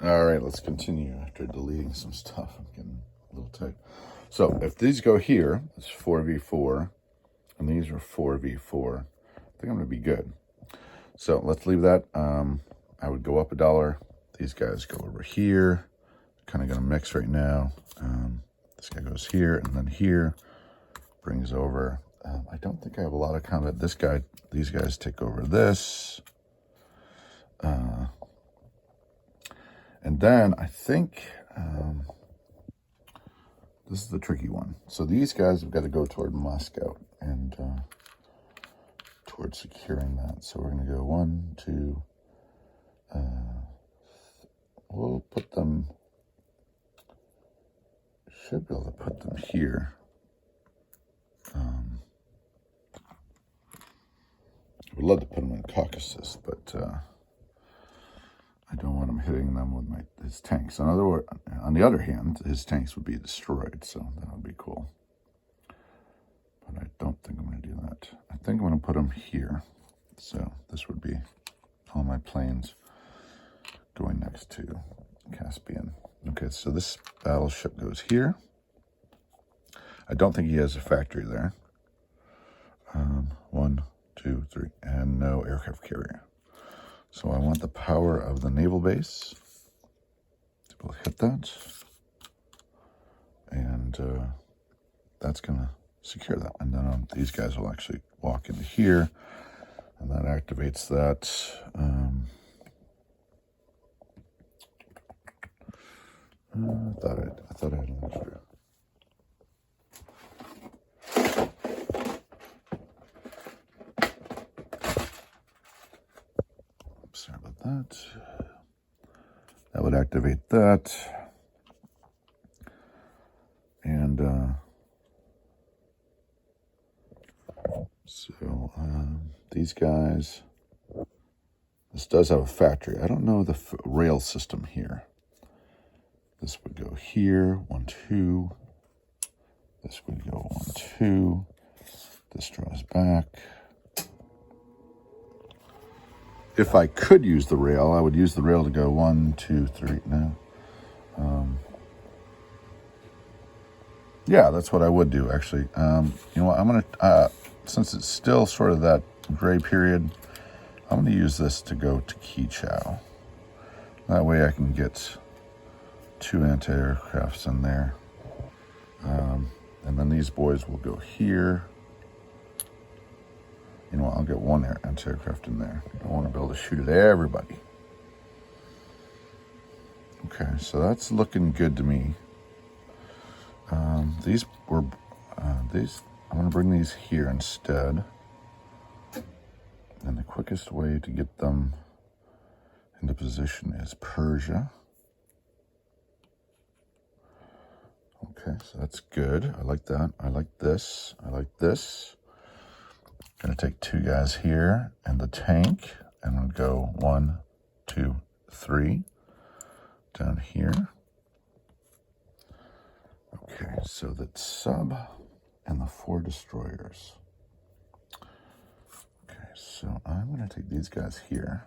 All right, let's continue after deleting some stuff. I'm getting a little tight. So if these go here, it's 4v4, and these are 4v4. I think I'm gonna be good. So let's leave that. I would go up $1. These guys go over here. Kind of gonna mix right now. This guy goes here and then here. Brings over. I don't think I have a lot of combat. These guys take over this. And then I think this is the tricky one. So these guys have got to go toward Moscow and towards securing that. So we're going to go 1, 2. We'll put them. Should be able to put them here. I would love to put them in Caucasus, but I don't want him hitting them with his tanks. On the other hand, his tanks would be destroyed, so that would be cool. But I don't think I'm going to do that. I think I'm going to put him here. So this would be all my planes going next to Caspian. Okay, so this battleship goes here. I don't think he has a factory there. 1, 2, 3, and no aircraft carrier. So I want the power of the naval base to be able to hit that. And that's going to secure that. And then these guys will actually walk into here, and that activates that. I thought I had an extra. Sorry about that. That would activate that. And so these guys, this does have a factory. I don't know the rail system here. This would go here, 1, 2. This would go 1, 2. This draws back. If I could use the rail, I would use the rail to go 1, 2, 3. No. Yeah, that's what I would do, actually. You know what? I'm going to, since it's still sort of that gray period, I'm going to use this to go to Kichau. That way I can get 2 anti-aircrafts in there. And then these boys will go here. You know what? I'll get 1 anti-aircraft in there. I want to be able to shoot at everybody. Okay, so that's looking good to me. I'm going to bring these here instead. And the quickest way to get them into position is Persia. Okay, so that's good. I like that. I like this. I like this. Gonna take 2 guys here and the tank, and I'll go 1, 2, 3 down here. Okay, so that sub and the 4 destroyers. Okay, so I'm gonna take these guys here.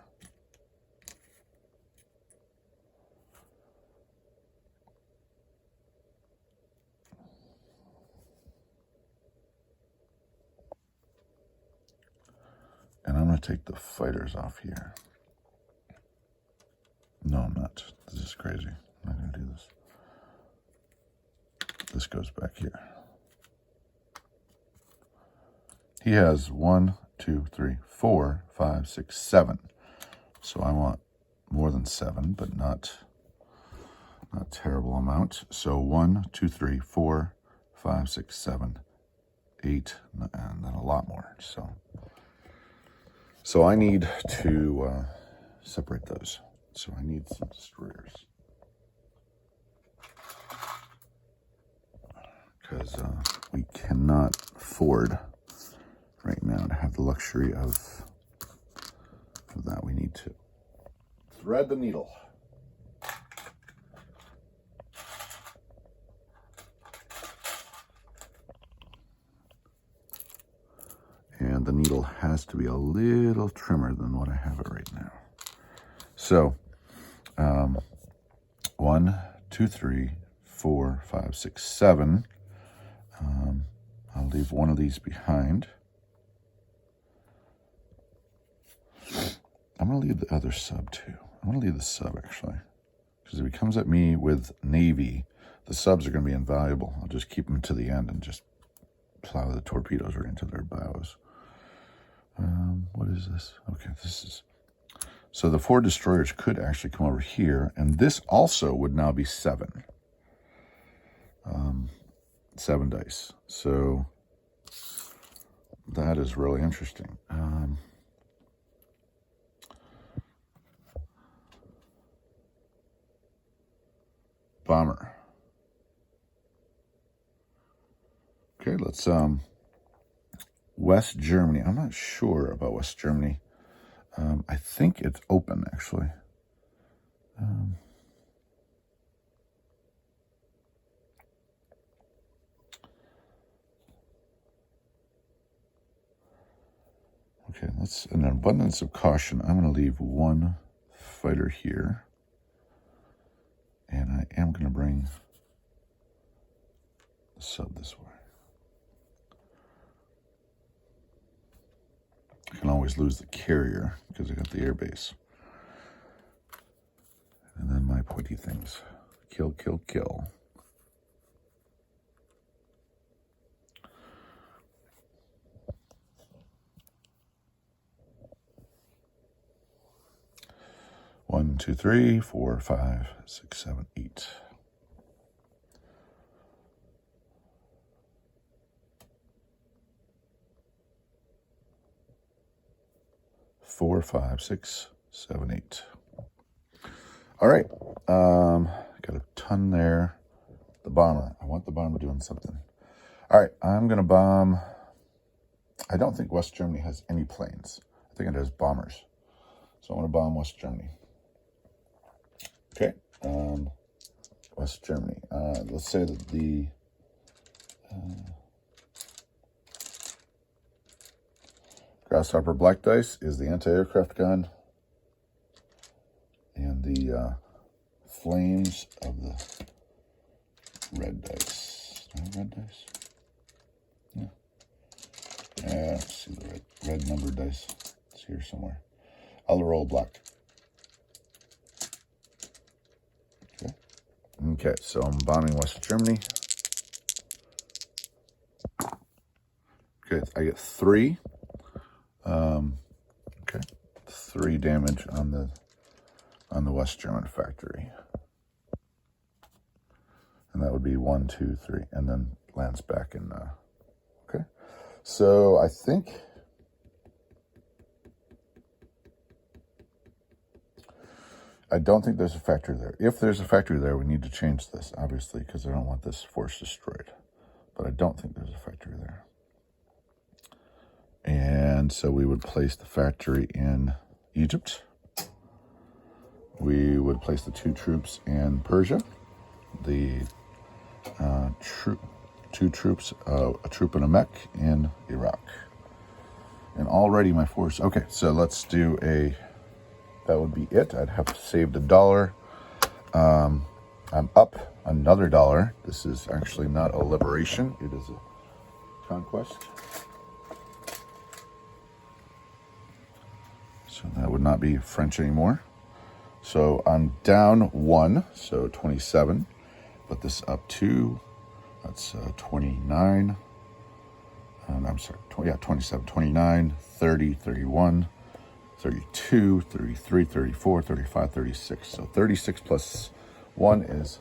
And I'm going to take the fighters off here. No, I'm not. This is crazy. I'm not going to do this. This goes back here. He has 1, 2, 3, 4, 5, 6, 7. So I want more than 7, but not a terrible amount. So 1, 2, 3, 4, 5, 6, 7, 8, and then a lot more. So I need to separate those. So I need some destroyers. Because we cannot afford right now to have the luxury of that. We need to thread the needle. And the needle has to be a little trimmer than what I have it right now. So 1, 2, 3, 4, 5, 6, 7. I'll leave one of these behind. I'm going to leave the other sub too. I'm going to leave the sub actually. Because if he comes at me with Navy, the subs are going to be invaluable. I'll just keep them to the end and just plow the torpedoes right into their bows. What is this? Okay, this is... So the 4 destroyers could actually come over here, and this also would now be 7. 7 dice. So that is really interesting. Bomber. Okay, let's West Germany. I'm not sure about West Germany. I think it's open actually. Okay, let's, in an abundance of caution, I'm going to leave 1 fighter here. And I am going to bring the sub this way. I can always lose the carrier because I got the air base. And then my pointy things. Kill, kill, kill. One, 2, 3, 4, 5, 6, 7, 8. Four, 5, 6, 7, 8. All right. Got a ton there. The bomber. I want the bomber doing something. All right. I'm going to bomb. I don't think West Germany has any planes. I think it has bombers. So I'm going to bomb West Germany. Okay. West Germany. Let's say that the Grasshopper black dice is the anti-aircraft gun, and the flames of the red dice. Red dice? Yeah. Yeah, let's see the red numbered dice. It's here somewhere. I'll roll black. Okay. Okay, so I'm bombing West Germany. Okay, I get 3. Okay, 3 damage on the West German factory, and that would be 1, 2, 3, and then lands back in. Okay, so I think I don't think there's a factory there. If there's a factory there, we need to change this, obviously, because I don't want this force destroyed. But I don't think there's a factory there. And so we would place the factory in Egypt. We would place the 2 troops in Persia. The 2 troops, a troop and a mech in Iraq. And already my force, okay, so let's do that would be it. I'd have saved $1. I'm up another $1. This is actually not a liberation, it is a conquest. So that would not be French anymore. So I'm down 1, so 27. Put this up 2, that's 29. I'm sorry, 27, 29, 30, 31, 32, 33, 34, 35, 36. So 36 plus 1 is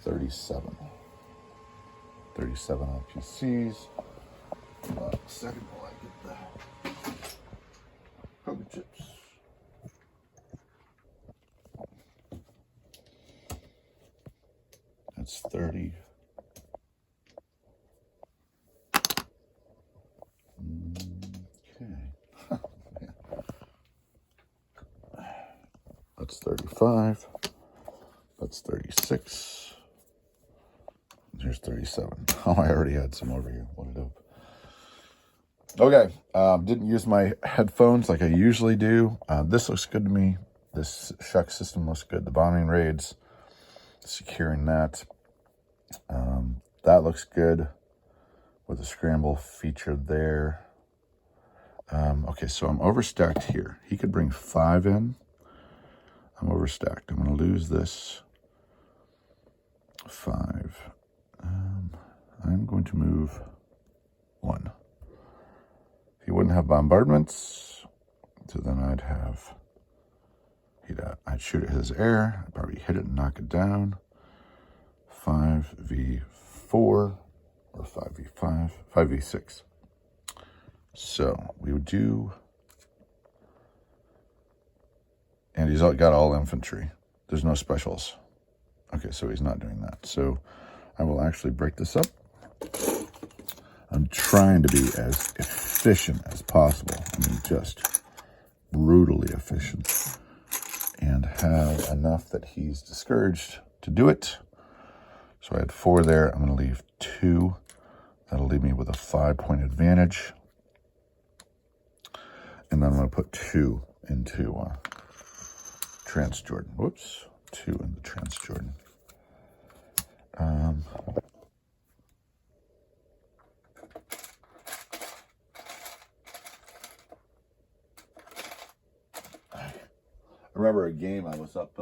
37. 37 on PCs. Second while I get the crockett chips. That's 30. Okay. That's 35. That's 36. Here's 37. Oh, I already had some over here. What a dope. Okay. Didn't use my headphones like I usually do. This looks good to me. This shock system looks good. The bombing raids. securing that. That looks good with a scramble feature there. Okay, so I'm overstacked here. He could bring 5 in. I'm overstacked. I'm going to lose this 5. I'm going to move 1. He wouldn't have bombardments, so then I'd shoot at his air. I'd probably hit it and knock it down. 5v4 or 5v5, 5v6. So we would do, and he's got all infantry. There's no specials. Okay, so he's not doing that. So I will actually break this up. I'm trying to be as efficient as possible. I mean, just brutally efficient. And have enough that he's discouraged to do it. So I had 4 there. I'm going to leave 2. That'll leave me with a 5-point advantage. And then I'm going to put 2 into Transjordan. Whoops. 2 into Transjordan. I remember a game I was up,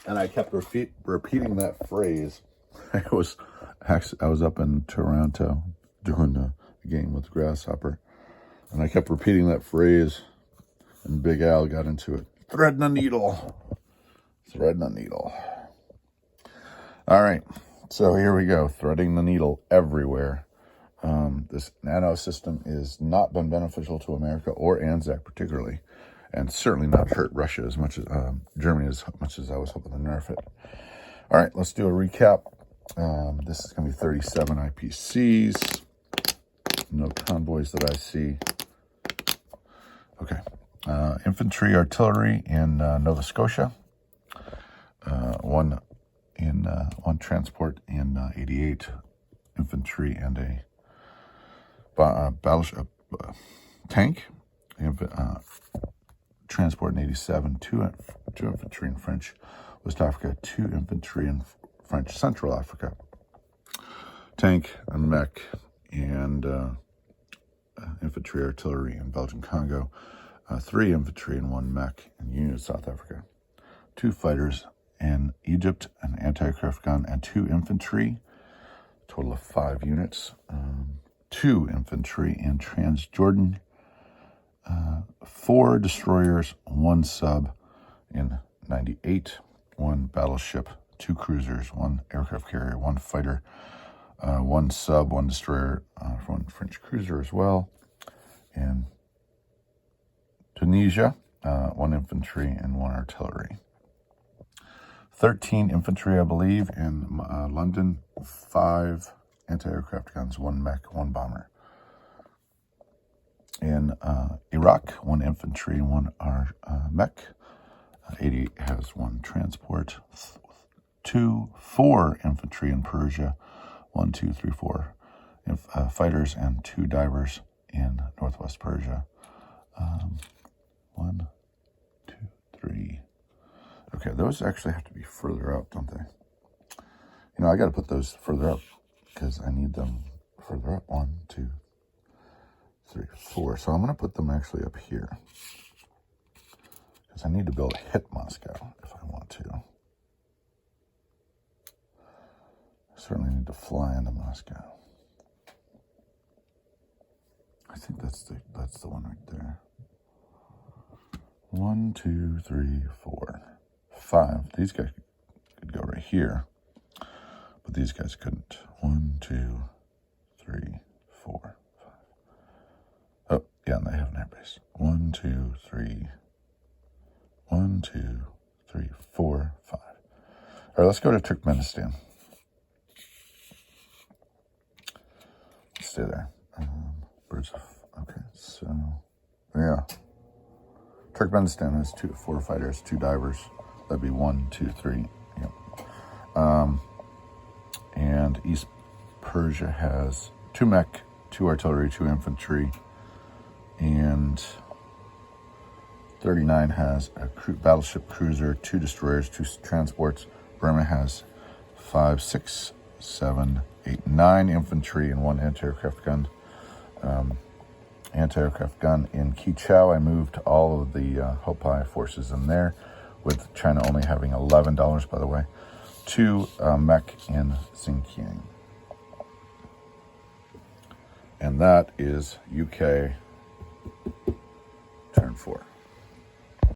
and I kept repeating that phrase. I was up in Toronto doing a game with Grasshopper, and I kept repeating that phrase, and Big Al got into it. Threading a needle. Threading a needle. All right, so here we go. Threading the needle everywhere. This nano system has not been beneficial to America or ANZAC particularly, and certainly not hurt Russia as much as Germany as much as I was hoping to nerf it. All right, let's do a recap. This is going to be 37 IPCs. No convoys that I see. Okay. Infantry, artillery in Nova Scotia. One transport in 88. Infantry and a battleship tank. Transport in 87. Two infantry in French West Africa. 2 infantry in French Central Africa. Tank and mech and infantry artillery in Belgian Congo. 3 infantry and 1 mech in Union South Africa. 2 fighters in Egypt, an anti-aircraft gun, and 2 infantry. Total of 5 units. 2 infantry in Transjordan. 4 destroyers, 1 sub in 98. 1 battleship, 2 cruisers, 1 aircraft carrier, 1 fighter, 1 sub, 1 destroyer, 1 French cruiser as well. In Tunisia, 1 infantry and 1 artillery. 13 infantry, I believe, in London. 5 anti-aircraft guns, 1 mech, 1 bomber. In Iraq, 1 infantry and 1 mech. 80 has 1 transport. 4 infantry in Persia. 1, 2, 3, 4 fighters and 2 divers in northwest Persia. 1, 2, 3. Okay, those actually have to be further up, don't they? You know, I got to put those further up because I need them further up. 1, 2, 3, 4. So I'm going to put them actually up here because I need to be able to hit Moscow if I want to. I certainly need to fly into Moscow. I think that's the one right there. 1, 2, 3, 4, 5. These guys could go right here, but these guys couldn't. 1, 2, 3, 4, 5. Oh, yeah, and they have an airbase. 1, 2, 3. 1, 2, 3, 4, 5. All right, let's go to Turkmenistan. Let's stay there. Birds of, okay, so, yeah. Turkmenistan has 4 fighters, 2 divers. That'd be 1, 2, 3. Yep. And East Persia has 2 mech, 2 artillery, 2 infantry, and 39 has a battleship cruiser, 2 destroyers, 2 transports. Burma has 5, 6, 7, 8, 9 infantry and 1 anti-aircraft gun. Anti-aircraft gun in Kichau. I moved all of the Hopai forces in there, with China only having $11, by the way, to mech in Xinjiang. And that is UK